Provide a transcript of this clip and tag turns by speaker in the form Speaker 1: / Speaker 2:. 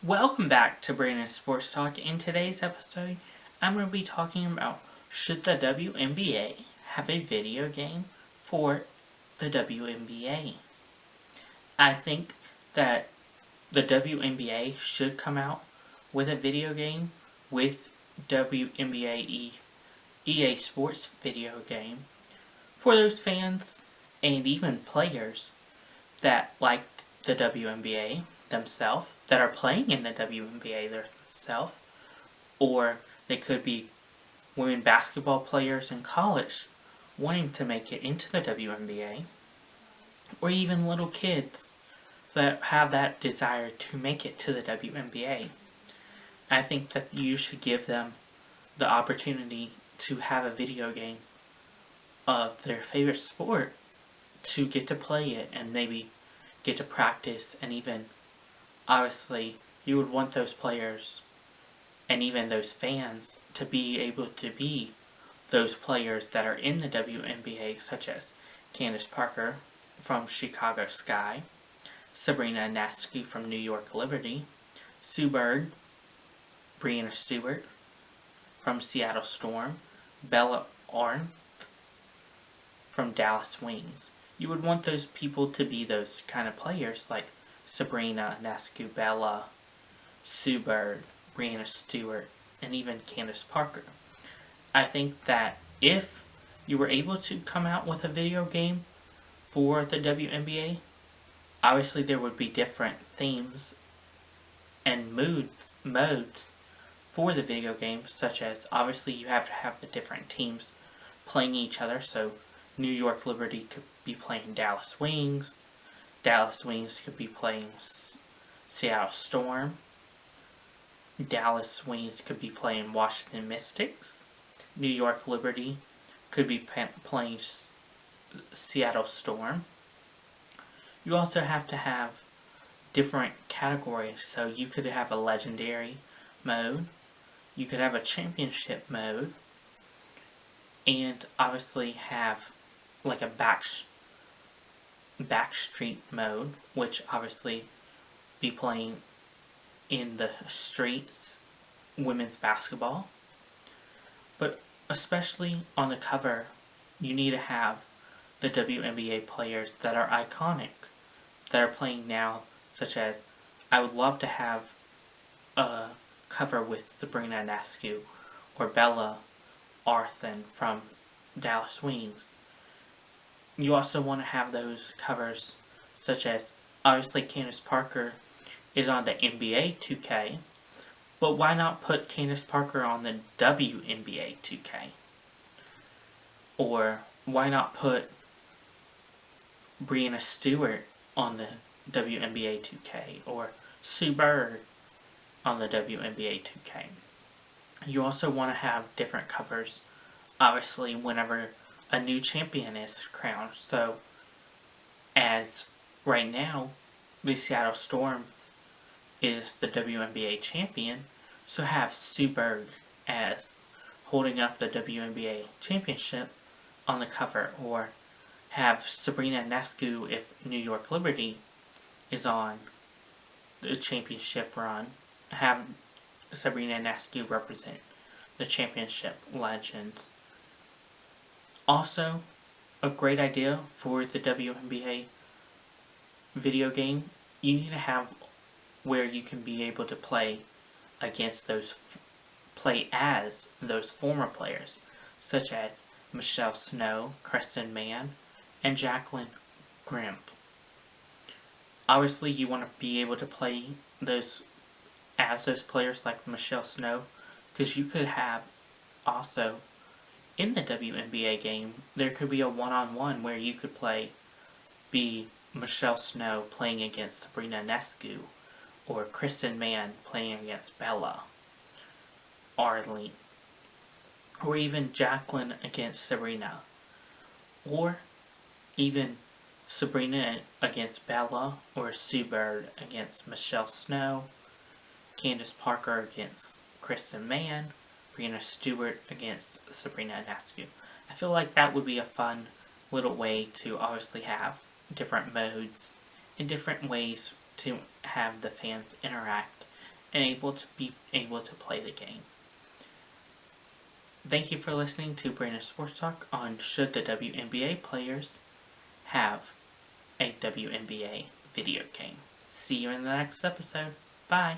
Speaker 1: Welcome back to Breanna Sports Talk. In today's episode, I'm going to be talking about should the WNBA have a video game for the WNBA. I think that the WNBA should come out with a video game with WNBA EA Sports video game for those fans and even players that liked the WNBA themselves, that are playing in the WNBA themselves, or they could be women basketball players in college wanting to make it into the WNBA, or even little kids that have that desire to make it to the WNBA. I think that you should give them the opportunity to have a video game of their favorite sport to get to play it and maybe get to practice, and even obviously you would want those players and even those fans to be able to be those players that are in the WNBA, such as Candice Parker from Chicago Sky, Sabrina Ionescu from New York Liberty, Sue Bird, Breanna Stewart from Seattle Storm, Bella Arndt from Dallas Wings. You would want those people to be those kind of players like Sabrina, Ionescu, Bella, Sue Bird, Breanna Stewart, and even Candice Parker. I think that if you were able to come out with a video game for the WNBA, obviously there would be different themes and modes for the video game, such as obviously you have to have the different teams playing each other, so New York Liberty could be playing Dallas Wings, Dallas Wings could be playing Seattle Storm, Dallas Wings could be playing Washington Mystics, New York Liberty could be playing Seattle Storm. You also have to have different categories, so you could have a legendary mode, you could have a championship mode, and obviously have like a backstreet mode, which obviously be playing in the streets women's basketball. But especially on the cover, you need to have the WNBA players that are iconic, that are playing now, such as I would love to have a cover with Sabrina Ionescu or Bella Arndt from Dallas Wings. You also want to have those covers, such as obviously Candice Parker is on the NBA 2K, but why not put Candice Parker on the WNBA 2K? Or why not put Breanna Stewart on the WNBA 2K, or Sue Bird on the WNBA 2K? You also want to have different covers, obviously, whenever a new champion is crowned. So, as right now, the Seattle Storms is the WNBA champion, so have Sue Bird as holding up the WNBA championship on the cover, or have Sabrina Ionescu if New York Liberty is on the championship run, have Sabrina Ionescu represent the championship legends. Also, a great idea for the WNBA video game, you need to have where you can be able to play against play as those former players, such as Michelle Snow, Kristen Mann, and Jacqueline Grimp. Obviously, you want to be able to play those players like Michelle Snow, because you could have also in the WNBA game, there could be a one-on-one where you could be Michelle Snow playing against Sabrina Ionescu, or Kristen Mann playing against Bella Arndt, or even Jacqueline against Sabrina, or even Sabrina against Bella, or Sue Bird against Michelle Snow, Candice Parker against Kristen Mann, Breanna Stewart against Sabrina Ionescu. I feel like that would be a fun little way to obviously have different modes and different ways to have the fans interact and be able to play the game. Thank you for listening to Breanna Sports Talk on should the WNBA players have a WNBA video game. See you in the next episode. Bye.